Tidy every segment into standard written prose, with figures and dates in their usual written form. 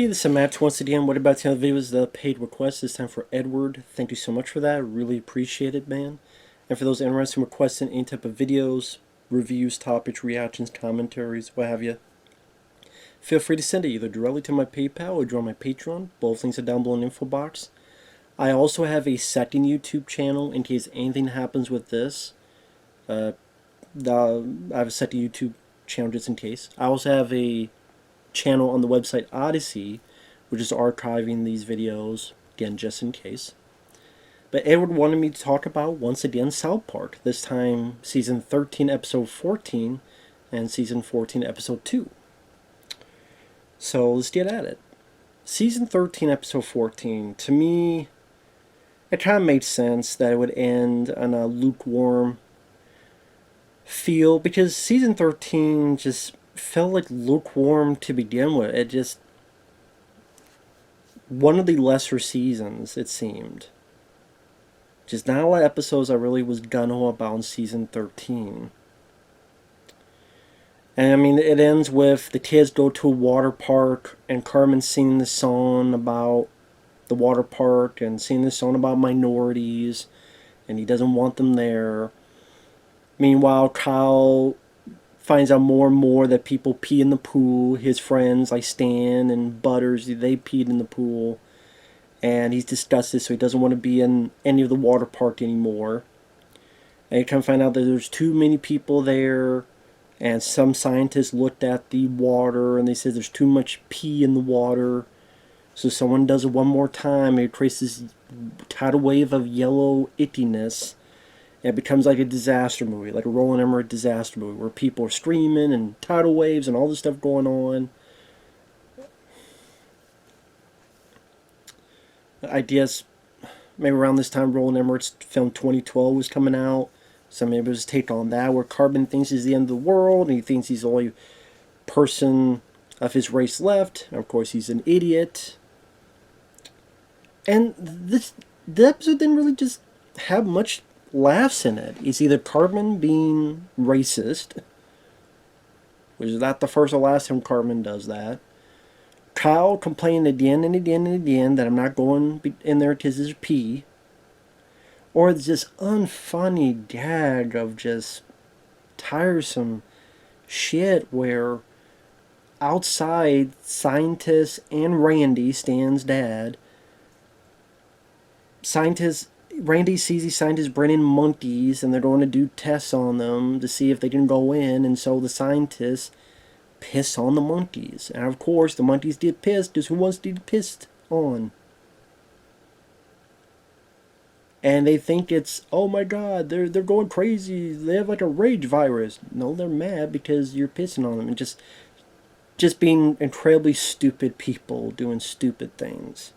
Hey, this is Matt once again. What about the video is the paid request? This time for Edward. Thank you so much for that. Really appreciate it, man. And for those interested in requesting any type of videos, reviews, topics, reactions, commentaries, what have you, feel free to send it either directly to my PayPal or join my Patreon. Both links are down below in the info box. I also have a second YouTube channel in case anything happens with this. I have a second YouTube channel just in case. I also have a channel on the website Odysee, which is archiving these videos, again, just in case. But Edward wanted me to talk about, once again, South Park. This time, Season 13, Episode 14, and Season 14, Episode 2. So, let's get at it. Season 13, Episode 14, to me, it kind of made sense that it would end on a lukewarm feel, because Season 13 just felt like lukewarm to begin with. It just, one of the lesser seasons, it seemed. Just not a lot of episodes I really was gung-ho about in Season 13. And I mean, it ends with the kids go to a water park and Carmen singing the song about the water park and singing the song about minorities, and he doesn't want them there. Meanwhile, Kyle finds out more and more that people pee in the pool. His friends like Stan and Butters, they peed in the pool. And he's disgusted, so he doesn't want to be in any of the water park anymore. And you kind of find out that there's too many people there. And some scientists looked at the water and they said there's too much pee in the water. So someone does it one more time and it creates this tidal wave of yellow itchiness. It becomes like a disaster movie, like a Roland Emmerich disaster movie, where people are screaming and tidal waves and all this stuff going on. I guess maybe around this time Roland Emmerich's film 2012 was coming out, so maybe it was a take on that, where Carbon thinks he's the end of the world, and he thinks he's the only person of his race left. And of course, he's an idiot. And the episode didn't really just have much laughs in it. It's either Cartman being racist, which is not the first or last time Cartman does that. Kyle complaining again and again and again that I'm not going in there because there's pee. Or it's this unfunny gag of just tiresome shit where outside scientists and Randy, Stan's dad, Randy sees these scientists bringing monkeys and they're going to do tests on them to see if they can go in, and so the scientists piss on the monkeys. And of course the monkeys get pissed because who wants to get pissed on? And they think it's, oh my god, they're going crazy, they have like a rage virus. No, they're mad because you're pissing on them, and just being incredibly stupid people doing stupid things.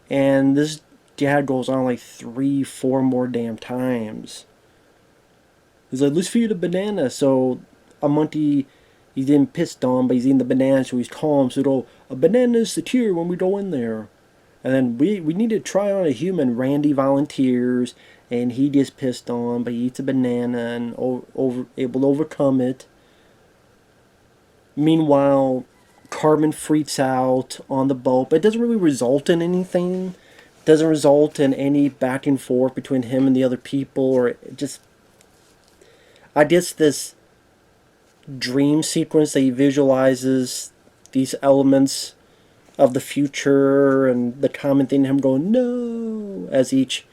And this dad goes on like 3-4 more damn times. He's like, let's feed a banana. So a monkey, he's getting pissed on, but he's eating the banana, so he's calm. So a banana is secure when we go in there. And then we need to try on a human. Randy volunteers, and he gets pissed on, but he eats a banana and able to overcome it. Meanwhile, Carmen freaks out on the boat, but it doesn't really result in anything. It doesn't result in any back and forth between him and the other people, or it just, I guess this dream sequence that he visualizes these elements of the future, and the common thing, him going no as each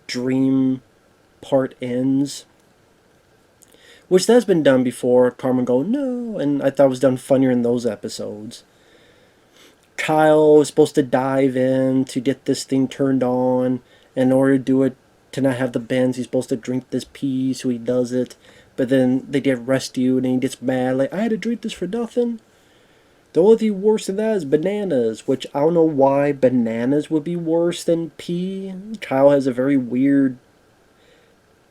dream part ends, which has been done before. Carmen going no, and I thought it was done funnier in those episodes. Kyle is supposed to dive in to get this thing turned on. In order to do it, to not have the bends, he's supposed to drink this pee, so he does it. But then they get rescued and he gets mad, like, I had to drink this for nothing. The only thing worse than that is bananas, which I don't know why bananas would be worse than pee. Kyle has a very weird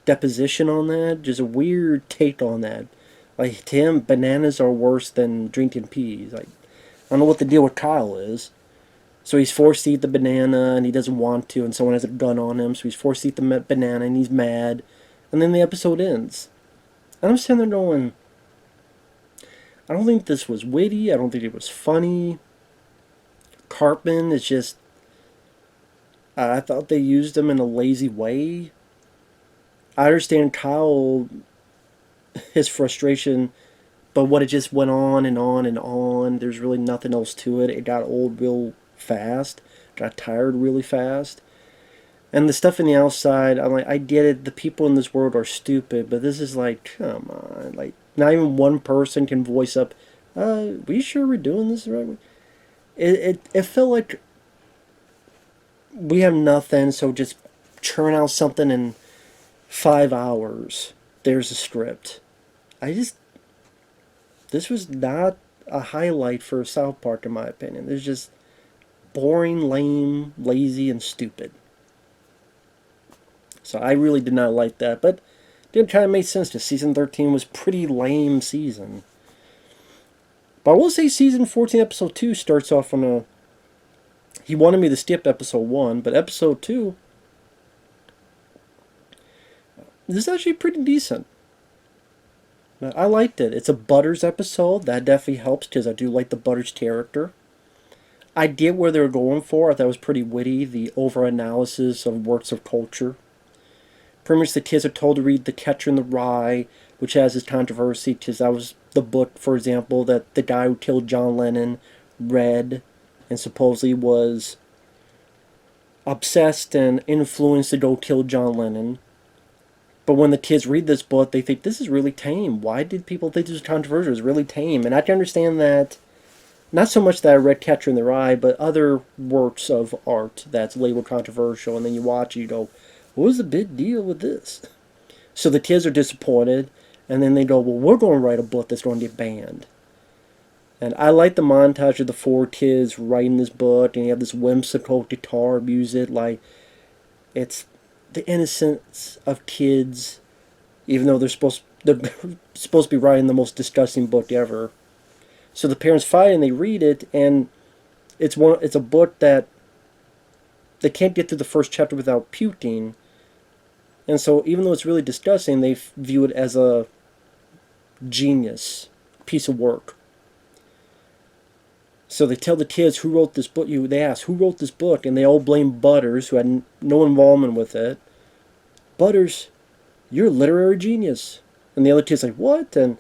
deposition on that, just a weird take on that. Like, to him, bananas are worse than drinking pee. Like, I don't know what the deal with Kyle is. So he's forced to eat the banana, and he doesn't want to, and someone has a gun on him, so he's forced to eat the banana, and he's mad. And then the episode ends. And I'm sitting there going, I don't think this was witty, I don't think it was funny. Cartman is just, I thought they used him in a lazy way. I understand Kyle, his frustration, but what it just went on and on and on. There's really nothing else to it. It got old real fast, got tired really fast. And the stuff in the outside, I'm like, I get it. The people in this world are stupid, but this is like, come on. Like, not even one person can voice up, we sure we're doing this the right way? It felt like we have nothing, so just churn out something in 5 hours. There's a script. This was not a highlight for South Park, in my opinion. It's just boring, lame, lazy, and stupid. So I really did not like that, but it kind of made sense because season 13 was pretty lame season. But I will say season 14, episode 2 starts off on a... He wanted me to skip episode 1, but episode 2 is actually pretty decent. I liked it. It's a Butters episode. That definitely helps because I do like the Butters character. I get where they were going for. I thought it was pretty witty, the over-analysis of works of culture. Pretty much the kids are told to read The Catcher in the Rye, which has its controversy because that was the book, for example, that the guy who killed John Lennon read and supposedly was obsessed and influenced to go kill John Lennon. But when the kids read this book, they think, this is really tame. Why did people think this was controversial? It's really tame. And I can understand that, not so much that I read Catcher in the Rye, but other works of art that's labeled controversial, and then you watch it, you go, what was the big deal with this? So the kids are disappointed, and then they go, well, we're going to write a book that's going to get banned. And I like the montage of the 4 kids writing this book, and you have this whimsical guitar music, like, it's the innocence of kids, even though they're supposed to be writing the most disgusting book ever. So the parents fight and they read it, and it's a book that they can't get through the first chapter without puking. And so even though it's really disgusting, they view it as a genius piece of work. So they tell the kids who wrote this book. They ask, who wrote this book? And they all blame Butters, who had no involvement with it. Butters, you're a literary genius. And the other kid's like, what? And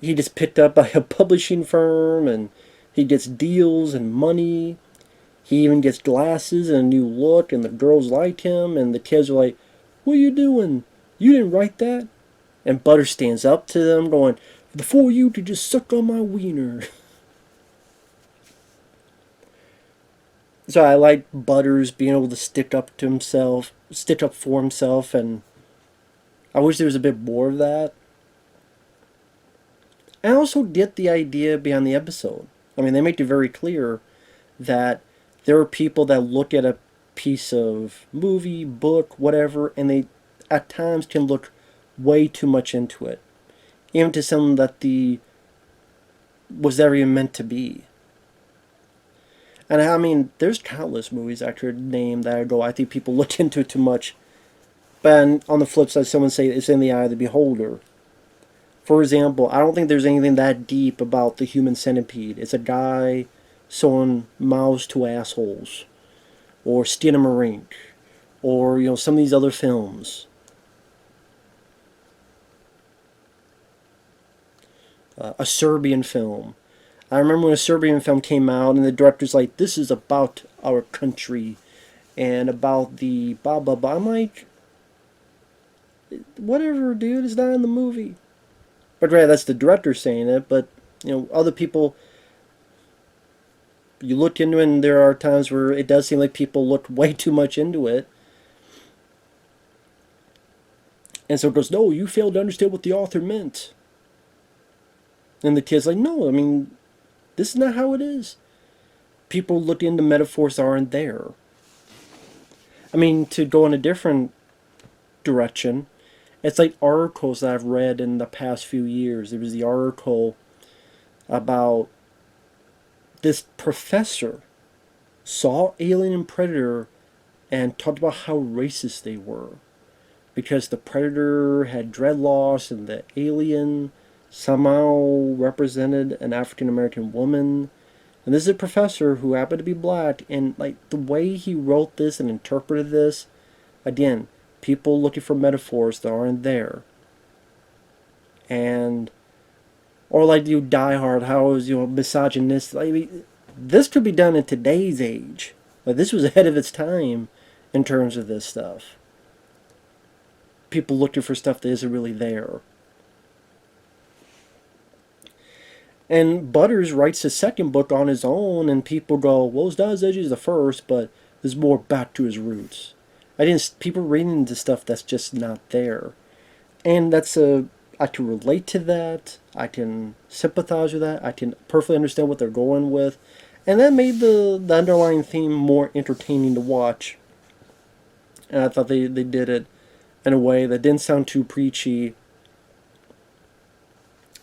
he gets picked up by a publishing firm, and he gets deals and money. He even gets glasses and a new look, and the girls like him, and the kids are like, what are you doing? You didn't write that? And Butters stands up to them going, the 4 of you to just suck on my wiener. So I like Butters being able to stick up for himself, and I wish there was a bit more of that. I also get the idea behind the episode. I mean, they make it very clear that there are people that look at a piece of movie, book, whatever, and they at times can look way too much into it. Even to something that was never even meant to be. And I mean, there's countless movies I could name that I think people look into it too much. But on the flip side, someone say it's in the eye of the beholder. For example, I don't think there's anything that deep about the human centipede. It's a guy sewing mouths to assholes, or Skinamarink, or some of these other films. A Serbian film. I remember when a Serbian film came out, and the director's like, "This is about our country, and about the blah blah blah." I'm like, whatever, dude. It's not in the movie. But right, that's the director saying it. But other people. You look into it, and there are times where it does seem like people look way too much into it. And so it goes, no, you failed to understand what the author meant. And the kid's like, no, I mean, this is not how it is. People look into metaphors that aren't there. I mean, to go in a different direction, it's like articles that I've read in the past few years. There was the article about this professor saw Alien and Predator and talked about how racist they were. Because the Predator had dreadlocks and the alien somehow represented an African American woman. And this is a professor who happened to be black, and like the way he wrote this and interpreted this, again, people looking for metaphors that aren't there. And or like you Die Hard, how is misogynist? I mean, this could be done in today's age. Like this was ahead of its time in terms of this stuff. People looking for stuff that isn't really there. And Butters writes his second book on his own, and people go, "Well, it's not as edgy as the first, but there's more back to his roots." I didn't. People reading into stuff that's just not there, and that's a. I can relate to that. I can sympathize with that. I can perfectly understand what they're going with, and that made the underlying theme more entertaining to watch. And I thought they did it in a way that didn't sound too preachy.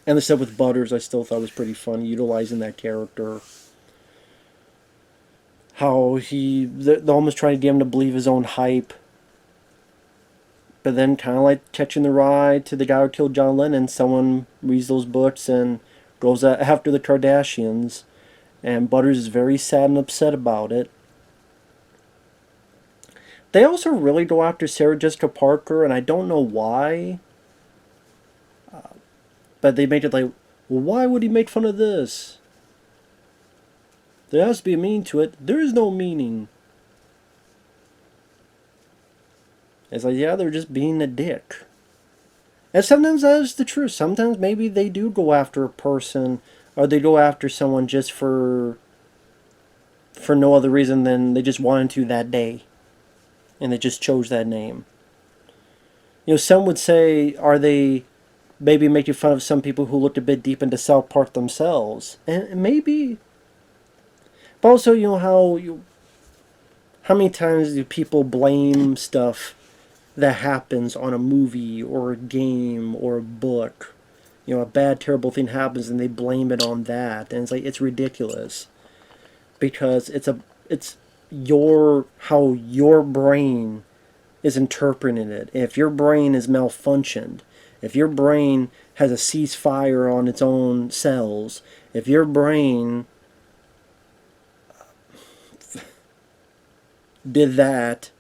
And the stuff with Butters, I still thought was pretty fun, utilizing that character. How they're almost trying to get him to believe his own hype. But then, kind of like catching the ride to the guy who killed John Lennon, someone reads those books and goes after the Kardashians. And Butters is very sad and upset about it. They also really go after Sarah Jessica Parker, and I don't know why. But they make it like, well, why would he make fun of this? There has to be a meaning to it. There is no meaning. It's like, yeah, they're just being a dick. And sometimes that is the truth. Sometimes maybe they do go after a person, or they go after someone just for no other reason than they just wanted to that day. And they just chose that name. Some would say, are they maybe making fun of some people who looked a bit deep into South Park themselves? And maybe. But also, how many times do people blame stuff that happens on a movie or a game or a book? A bad, terrible thing happens and they blame it on that. And it's like, it's ridiculous. Because it's how your brain is interpreting it. If your brain is malfunctioned, if your brain has a ceasefire on its own cells, if your brain did that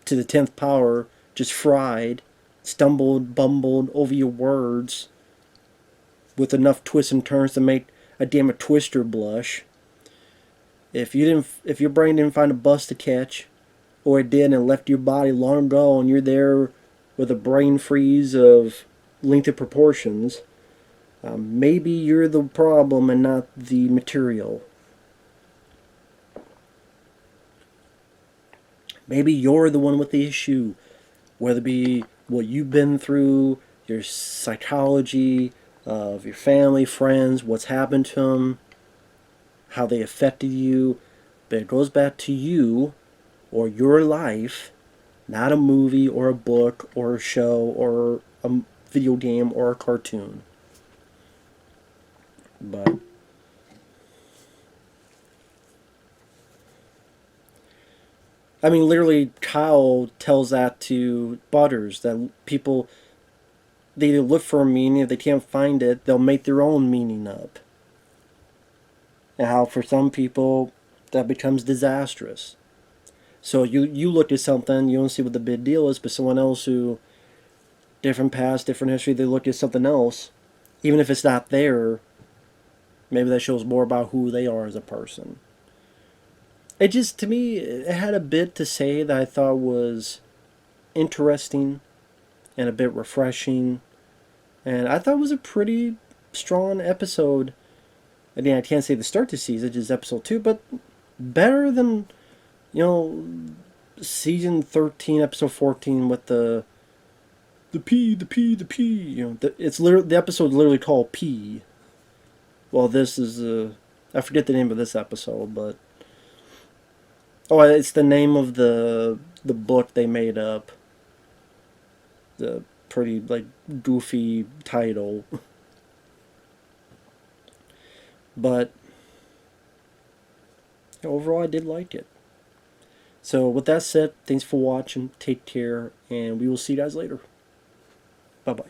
to the 10th power, just fried, stumbled, bumbled over your words with enough twists and turns to make a damn twister blush. If your brain didn't find a bus to catch, or it did and left your body long ago, and you're there with a brain freeze of lengthy proportions, maybe you're the problem and not the material. Maybe you're the one with the issue, whether it be what you've been through, your psychology of your family, friends, what's happened to them, how they affected you. But it goes back to you or your life, not a movie or a book or a show or a video game or a cartoon. But I mean, literally, Kyle tells that to Butters, that people, they look for a meaning. If they can't find it, they'll make their own meaning up. And how for some people, that becomes disastrous. So you look at something, you don't see what the big deal is, but someone else who, different past, different history, they look at something else, even if it's not there, maybe that shows more about who they are as a person. It just, to me, it had a bit to say that I thought was interesting and a bit refreshing. And I thought it was a pretty strong episode. Again, I can't say the start to season, just episode 2, but better than, season 13, episode 14 with the P. It's literally, the episode's literally called P. Well, this is, I forget the name of this episode, but oh, it's the name of the book they made up. The pretty, goofy title. But overall, I did like it. So with that said, thanks for watching. Take care, and we will see you guys later. Bye-bye.